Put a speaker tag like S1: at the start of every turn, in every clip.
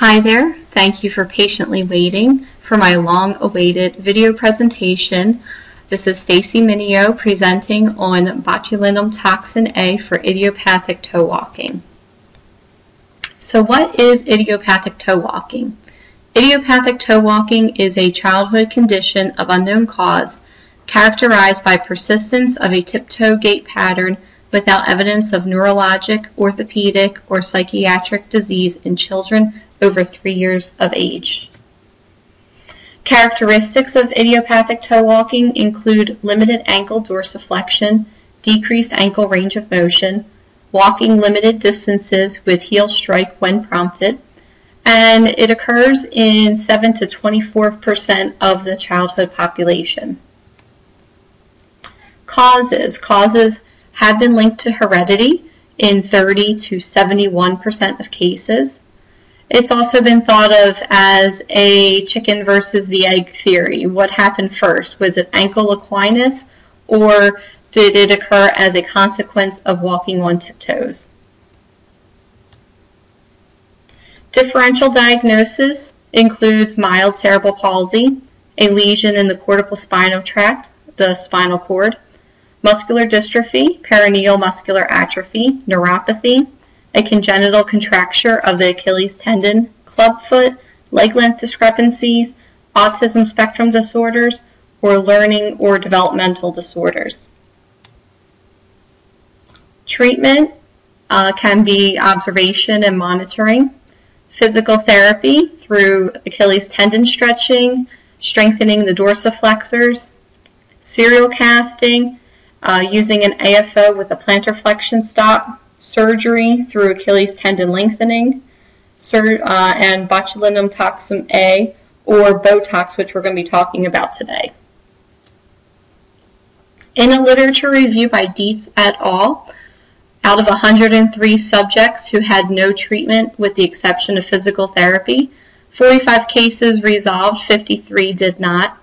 S1: Hi there, thank you for patiently waiting for my long-awaited video presentation. This is Stacy Mineo presenting on botulinum toxin A for idiopathic toe walking. So what is idiopathic toe walking? Idiopathic toe walking is a childhood condition of unknown cause characterized by persistence of a tiptoe gait pattern without evidence of neurologic, orthopedic, or psychiatric disease in children over 3 years of age. Characteristics of idiopathic toe walking include limited ankle dorsiflexion, decreased ankle range of motion, walking limited distances with heel strike when prompted, and it occurs in 7 to 24% of the childhood population. Causes have been linked to heredity in 30 to 71% of cases. It's also been thought of as a chicken versus the egg theory. What happened first? Was it ankle equinus, or did it occur as a consequence of walking on tiptoes? Differential diagnosis includes mild cerebral palsy, a lesion in the corticospinal tract, the spinal cord, muscular dystrophy, peroneal muscular atrophy, neuropathy, a congenital contracture of the Achilles tendon, clubfoot, leg length discrepancies, autism spectrum disorders, or learning or developmental disorders. Treatment can be observation and monitoring, physical therapy through Achilles tendon stretching, strengthening the dorsiflexors, serial casting, using an AFO with a plantar flexion stop, surgery through Achilles tendon lengthening, and botulinum toxin A, or Botox, which we're going to be talking about today. In a literature review by Dietz et al., out of 103 subjects who had no treatment with the exception of physical therapy, 45 cases resolved, 53 did not.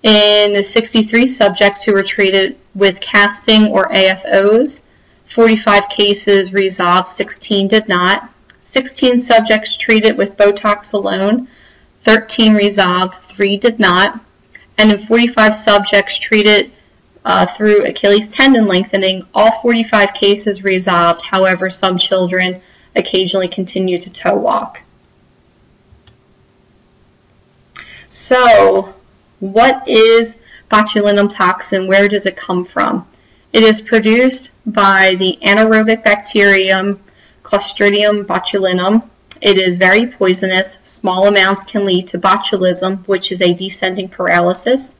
S1: In 63 subjects who were treated with casting or AFOs, 45 cases resolved, 16 did not. 16 subjects treated with Botox alone, 13 resolved, 3 did not. And in 45 subjects treated through Achilles tendon lengthening, all 45 cases resolved. However, some children occasionally continue to toe walk. So, what is botulinum toxin? Where does it come from? It is produced by the anaerobic bacterium Clostridium botulinum. It is very poisonous. Small amounts can lead to botulism, which is a descending paralysis.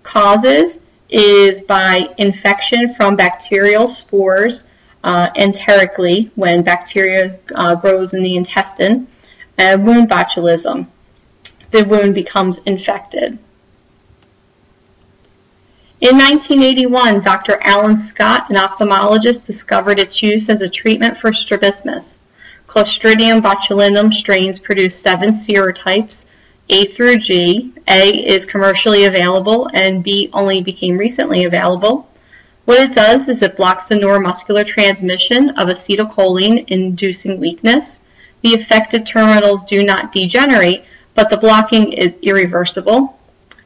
S1: Causes is by infection from bacterial spores enterically, when bacteria grows in the intestine, and wound botulism. The wound becomes infected. In 1981, Dr. Alan Scott, an ophthalmologist, discovered its use as a treatment for strabismus. Clostridium botulinum strains produce 7 serotypes, A through G. A is commercially available, and B only became recently available. What it does is it blocks the neuromuscular transmission of acetylcholine, inducing weakness. The affected terminals do not degenerate, but the blocking is irreversible.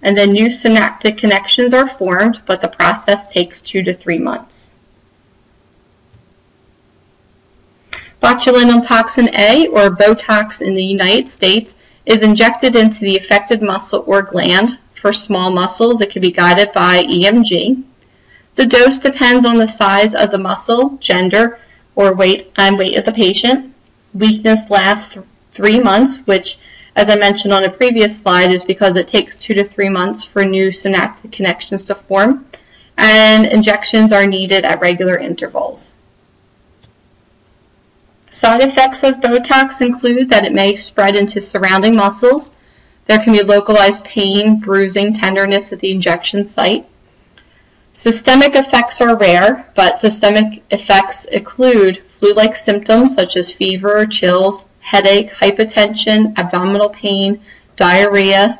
S1: And then new synaptic connections are formed, but the process takes 2 to 3 months. Botulinum toxin A, or Botox in the United States, is injected into the affected muscle or gland. For small muscles, it can be guided by EMG. The dose depends on the size of the muscle, gender, or weight of the patient. Weakness lasts 3 months, which, as I mentioned on a previous slide, is because it takes 2 to 3 months for new synaptic connections to form, and injections are needed at regular intervals. Side effects of Botox include that it may spread into surrounding muscles. There can be localized pain, bruising, tenderness at the injection site. Systemic effects are rare, but systemic effects include flu-like symptoms such as fever, chills, headache, hypotension, abdominal pain, diarrhea,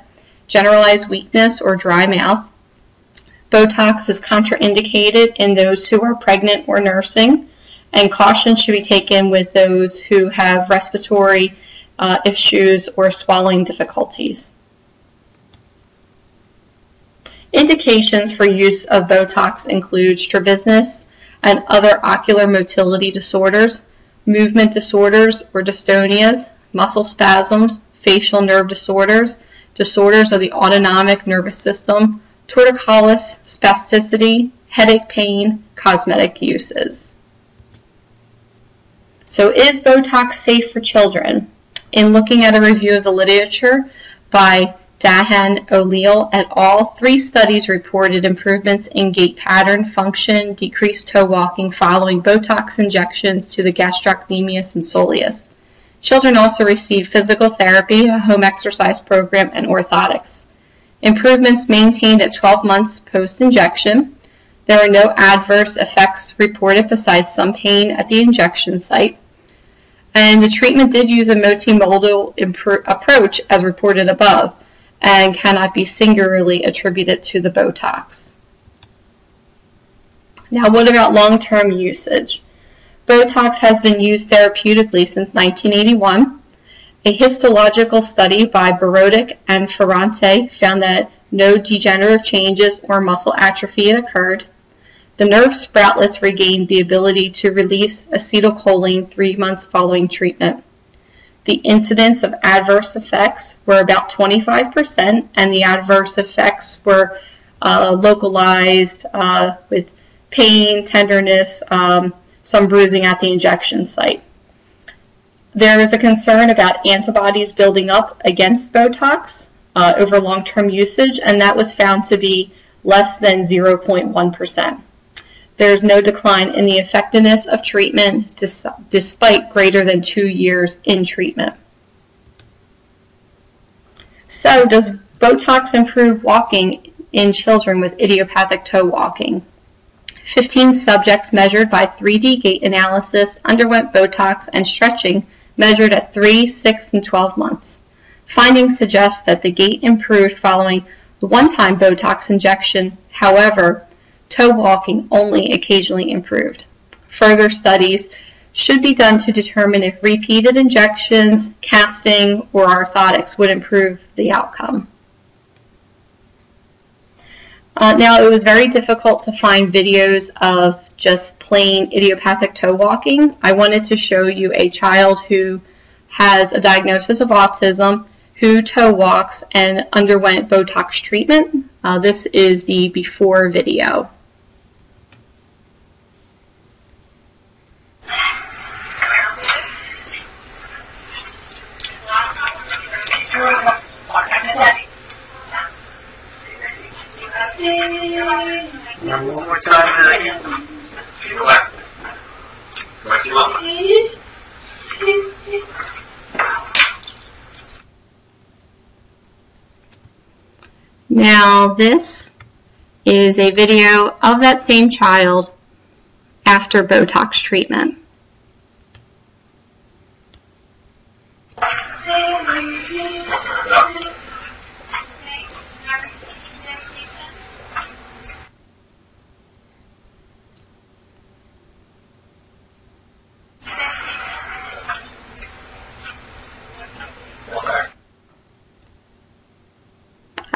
S1: generalized weakness, or dry mouth. Botox is contraindicated in those who are pregnant or nursing, and caution should be taken with those who have respiratory issues or swallowing difficulties. Indications for use of Botox include strabismus and other ocular motility disorders, movement disorders or dystonias, muscle spasms, facial nerve disorders, disorders of the autonomic nervous system, torticollis, spasticity, headache pain, cosmetic uses. So is Botox safe for children? In looking at a review of the literature by Dahan O'Leal et al., 3 studies reported improvements in gait pattern, function, decreased toe walking following Botox injections to the gastrocnemius and soleus. Children also received physical therapy, a home exercise program, and orthotics. Improvements maintained at 12 months post-injection. There were no adverse effects reported besides some pain at the injection site. And the treatment did use a multimodal approach as reported above, and cannot be singularly attributed to the Botox. Now, what about long-term usage? Botox has been used therapeutically since 1981. A histological study by Barodic and Ferrante found that no degenerative changes or muscle atrophy had occurred. The nerve sproutlets regained the ability to release acetylcholine 3 months following treatment. The incidence of adverse effects were about 25%, and the adverse effects were localized with pain, tenderness, some bruising at the injection site. There is a concern about antibodies building up against Botox over long-term usage, and that was found to be less than 0.1%. There is no decline in the effectiveness of treatment despite greater than 2 years in treatment. So, does Botox improve walking in children with idiopathic toe walking? 15 subjects measured by 3D gait analysis underwent Botox and stretching measured at 3, 6, and 12 months. Findings suggest that the gait improved following the one-time Botox injection. However, toe walking only occasionally improved. Further studies should be done to determine if repeated injections, casting, or orthotics would improve the outcome. Now, it was very difficult to find videos of just plain idiopathic toe walking. I wanted to show you a child who has a diagnosis of autism who toe walks and underwent Botox treatment. This is the before video.
S2: One more time.
S1: Now this is a video of that same child after Botox treatment.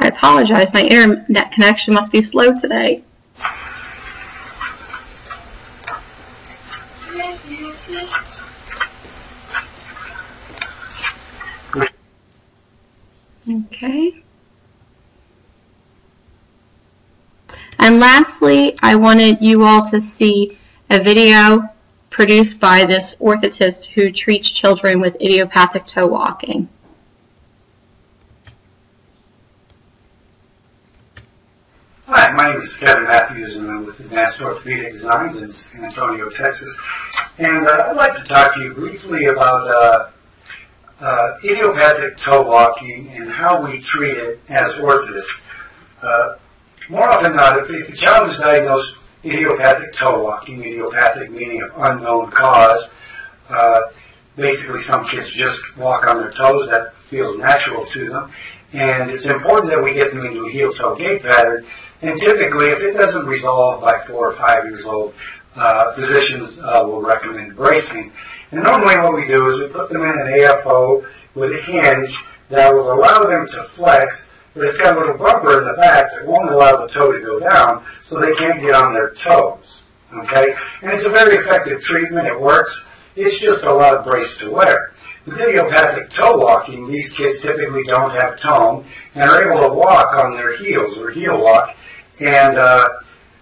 S1: I apologize, my internet connection must be slow today. Okay. And lastly, I wanted you all to see a video produced by this orthotist who treats children with idiopathic toe walking.
S3: Hi, my name is Kevin Matthews, and I'm with Advanced Orthopedic Designs in San Antonio, Texas. And I'd like to talk to you briefly about idiopathic toe walking and how we treat it as orthotists. More often than not, if a child is diagnosed with idiopathic toe walking, idiopathic meaning of unknown cause, basically some kids just walk on their toes, that feels natural to them. And it's important that we get them into a heel-toe gait pattern. And typically, if it doesn't resolve by 4 or 5 years old, physicians will recommend bracing. And normally what we do is we put them in an AFO with a hinge that will allow them to flex, but it's got a little bumper in the back that won't allow the toe to go down, so they can't get on their toes. Okay? And it's a very effective treatment. It works. It's just a lot of brace to wear. With idiopathic toe walking, these kids typically don't have tone and are able to walk on their heels or heel walk, and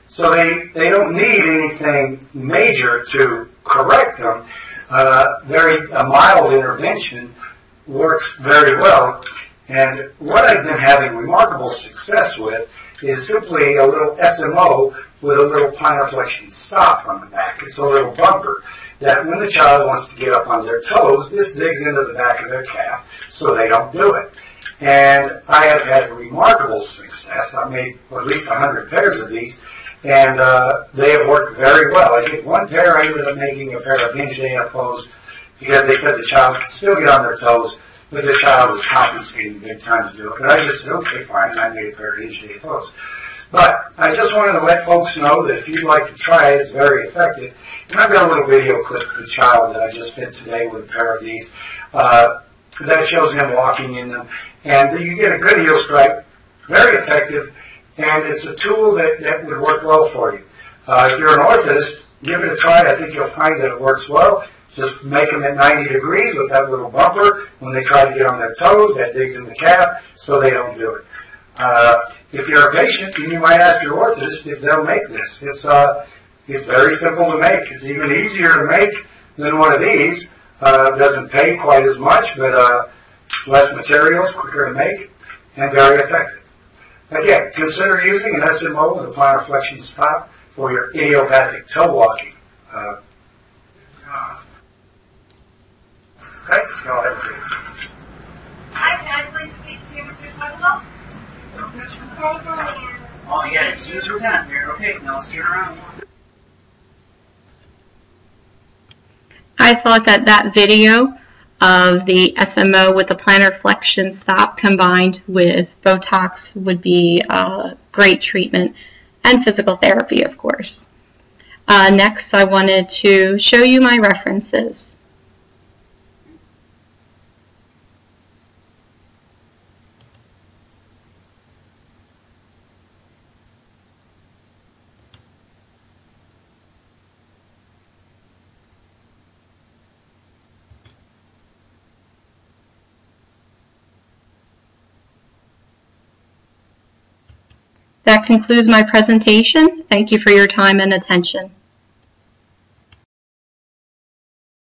S3: so they don't need anything major to correct them. A mild intervention works very well. And what I've been having remarkable success with is simply a little SMO with a little plantar flexion stop on the back. It's a little bumper that when the child wants to get up on their toes, this digs into the back of their calf so they don't do it. And I have had remarkable success. I made at least 100 pairs of these, and they have worked very well. I did one pair. I ended up making a pair of hinged AFOs because they said the child could still get on their toes, but the child was compensating big time to do it. And I just said, okay, fine, and I made a pair of hinged AFOs. But I just wanted to let folks know that if you'd like to try it, it's very effective. And I've got a little video clip of the child that I just fit today with a pair of these that shows him walking in them. And you get a good heel strike, very effective, and it's a tool that would work well for you. If you're an orthotist, give it a try. I think you'll find that it works well. Just make them at 90 degrees with that little bumper. When they try to get on their toes, that digs in the calf, so they don't do it. If you're a patient, you might ask your orthotist if they'll make this. It's very simple to make. It's even easier to make than one of these. Doesn't pay quite as much, but less materials, quicker to make, and very effective. Again, consider using an SMO with a plantar flexion stop for your idiopathic toe walking. Thanks. Go ahead, please.
S2: Hi, can I please speak to Mr. Smuggler? Oh, yeah, as soon as we're done here. Okay, now let's turn around.
S1: I thought that video of the SMO with the plantar flexion stop combined with Botox would be a great treatment, and physical therapy, of course. Next, I wanted to show you my references. That concludes my presentation. Thank you for your time and attention.